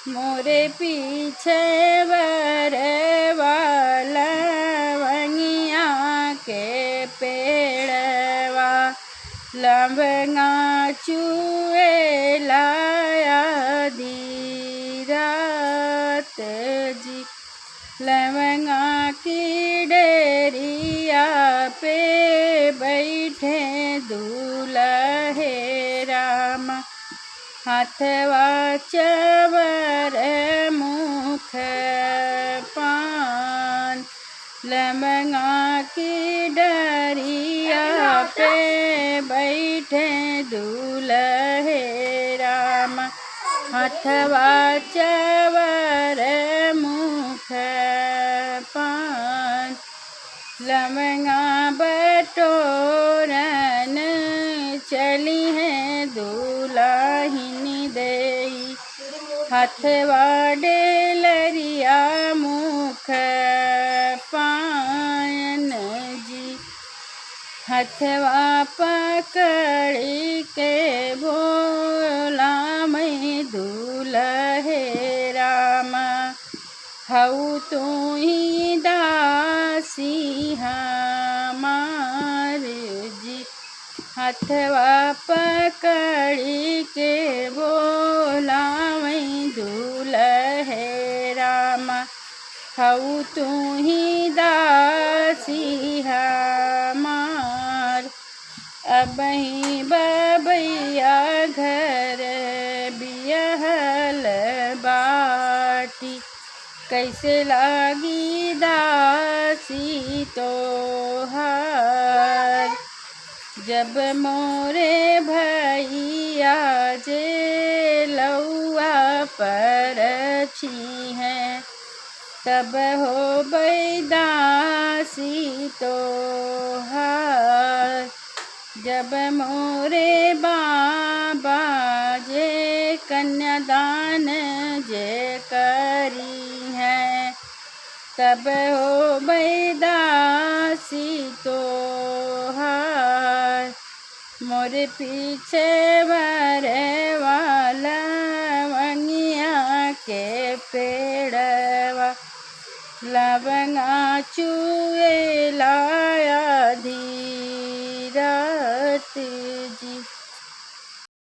मोरे पीछे बरवा लवंगिया के पेड़वा लवंगा चुए लाया धीरात जी। लवंगा की डेरिया पे बैठे दूल्हे राम हाथवा चवर मुख पान। लवंगा की डरिया पे बैठे दूल्हे राम हाथवा चवर मुख पान। लवंगा बटोरन चली है दुल्हिन देई हाथवा डेलरिया मुख पायन जी। हाथवा पकड़ी के बोला मैं दूल्हे राम हऊ तू ही दासी हमार जी। हाथवा पकड़ी के बोला मैं दूल्हे राम हऊ तू ही दासी हमार। अबही बबैया घर बियहल बाटी कैसे लागी दासी तोहार। जब मोरे भैया जे लौआ पर छी हैं तब हो बैदासी तोहार। जब मोरे बाबा जे कन्यादान जे करी है तब हो बैदासी तोहार। मोरे पीछे बरवा लवंगिया के पेड़वा लवंगा चुए लाया धीरत जी।